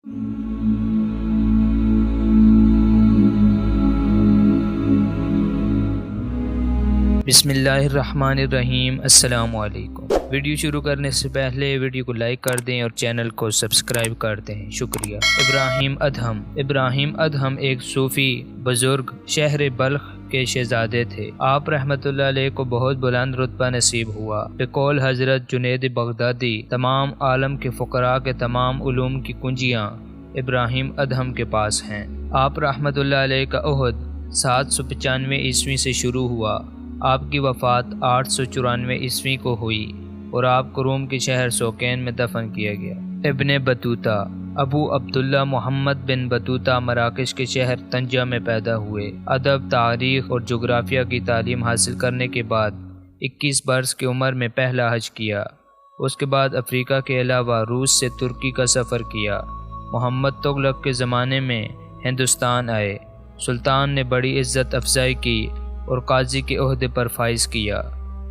بسم اللہ الرحمن الرحیم۔ السلام علیکم۔ ویڈیو شروع کرنے سے پہلے ویڈیو کو لائک کر دیں اور چینل کو سبسکرائب کر دیں، شکریہ۔ ابراہیم ادہم ایک صوفی بزرگ شہر بلخ کے شہزادے تھے۔ آپ رحمۃ اللہ علیہ کو بہت بلند رتبہ نصیب ہوا۔ بقول حضرت جنید بغدادی، تمام عالم کے فقراء کے تمام علوم کی کنجیاں ابراہیم ادہم کے پاس ہیں۔ آپ رحمۃ اللہ علیہ کا عہد 795 عیسوی سے شروع ہوا۔ آپ کی وفات 894 عیسوی کو ہوئی اور آپ کو روم کے شہر سوکین میں دفن کیا گیا۔ ابن بطوطہ ابو عبداللہ محمد بن بطوطہ مراکش کے شہر طنجہ میں پیدا ہوئے۔ ادب، تاریخ اور جغرافیہ کی تعلیم حاصل کرنے کے بعد 21 برس کی عمر میں پہلا حج کیا۔ اس کے بعد افریقہ کے علاوہ روس سے ترکی کا سفر کیا۔ محمد تغلق کے زمانے میں ہندوستان آئے۔ سلطان نے بڑی عزت افزائی کی اور قاضی کے عہدے پر فائز کیا،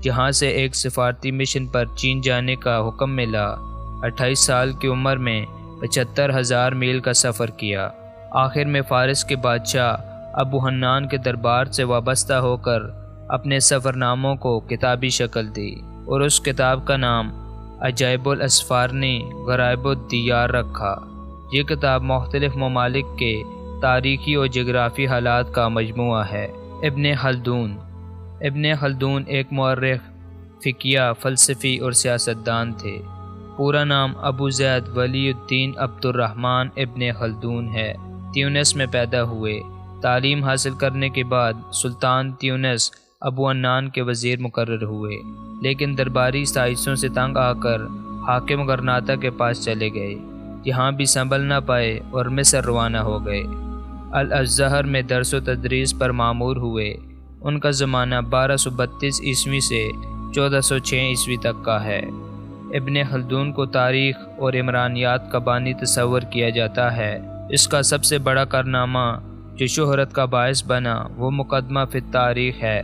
جہاں سے ایک سفارتی مشن پر چین جانے کا حکم ملا۔ 28 سال کی عمر میں 75,000 میل کا سفر کیا۔ آخر میں فارس کے بادشاہ ابو حنان کے دربار سے وابستہ ہو کر اپنے سفر ناموں کو کتابی شکل دی اور اس کتاب کا نام عجائب الاسفارنی غرائب الدیار رکھا۔ یہ کتاب مختلف ممالک کے تاریخی اور جغرافی حالات کا مجموعہ ہے۔ ابن خلدون ایک مورخ، فقیہ، فلسفی اور سیاستدان تھے۔ پورا نام ابو زید ولی الدین عبد الرحمن ابن خلدون ہے۔ تیونس میں پیدا ہوئے۔ تعلیم حاصل کرنے کے بعد سلطان تیونس ابو عنان کے وزیر مقرر ہوئے، لیکن درباری سائسوں سے تنگ آ کر حاکم غرناطہ کے پاس چلے گئے، جہاں بھی سنبھل نہ پائے اور مصر روانہ ہو گئے۔ الازہر میں درس و تدریس پر مامور ہوئے۔ ان کا زمانہ 1232 عیسوی سے 1406 عیسوی تک کا ہے۔ ابن خلدون کو تاریخ اور عمرانیات کا بانی تصور کیا جاتا ہے۔ اس کا سب سے بڑا کارنامہ جو شہرت کا باعث بنا وہ مقدمہ فی التاریخ ہے۔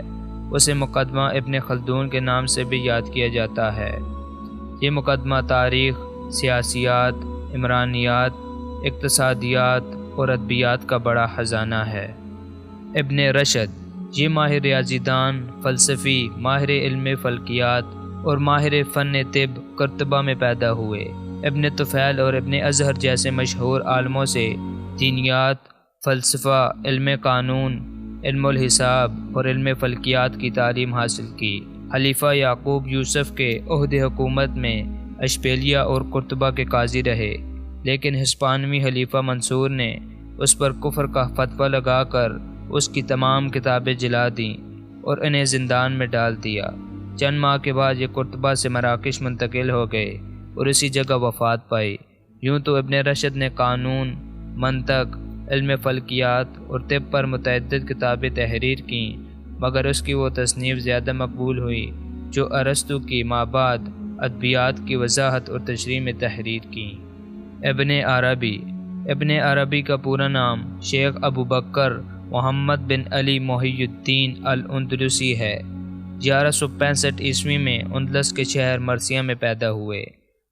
اسے مقدمہ ابن خلدون کے نام سے بھی یاد کیا جاتا ہے۔ یہ مقدمہ تاریخ، سیاسیات، عمرانیات، اقتصادیات اور ادبیات کا بڑا خزانہ ہے۔ ابن رشد یہ ماہر ریاضی دان، فلسفی، ماہر علم فلکیات اور ماہر فن طب قرطبہ میں پیدا ہوئے۔ ابن طفیل اور ابن ازہر جیسے مشہور عالموں سے دینیات، فلسفہ، علم قانون، علم الحساب اور علم فلکیات کی تعلیم حاصل کی۔ خلیفہ یعقوب یوسف کے عہد حکومت میں اشبیلیہ اور قرطبہ کے قاضی رہے، لیکن ہسپانوی خلیفہ منصور نے اس پر کفر کا فتویٰ لگا کر اس کی تمام کتابیں جلا دیں اور انہیں زندان میں ڈال دیا۔ چند ماہ کے بعد یہ قرطبہ سے مراکش منتقل ہو گئے اور اسی جگہ وفات پائی۔ یوں تو ابن رشد نے قانون، منطق، علم فلکیات اور طب پر متعدد کتابیں تحریر کیں، مگر اس کی وہ تصنیف زیادہ مقبول ہوئی جو ارسطو کی مابعد ادبیات کی وضاحت اور تشریح میں تحریر کی۔ ابن عربی کا پورا نام شیخ ابو بکر محمد بن علی محی الدین الاندلسی ہے۔ 1165 عیسوی میں اندلس کے شہر مرثیہ میں پیدا ہوئے۔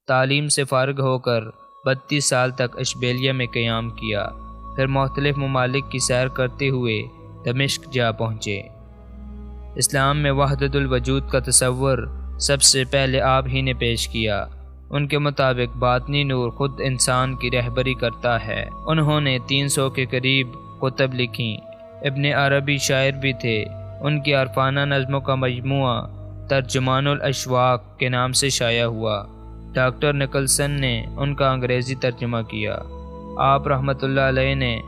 تعلیم سے فارغ ہو کر 32 سال تک اشبیلیہ میں قیام کیا، پھر مختلف ممالک کی سیر کرتے ہوئے دمشق جا پہنچے۔ اسلام میں وحدت الوجود کا تصور سب سے پہلے آپ ہی نے پیش کیا۔ ان کے مطابق باطنی نور خود انسان کی رہبری کرتا ہے۔ انہوں نے 300 کے قریب کتب لکھیں۔ ابن عربی شاعر بھی تھے۔ ان کی عرفانہ نظموں کا مجموعہ ترجمان الاشواق کے نام سے شائع ہوا۔ ڈاکٹر نکلسن نے ان کا انگریزی ترجمہ کیا۔ آپ رحمۃ اللہ علیہ نے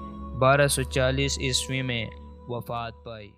1240 عیسوی میں وفات پائی۔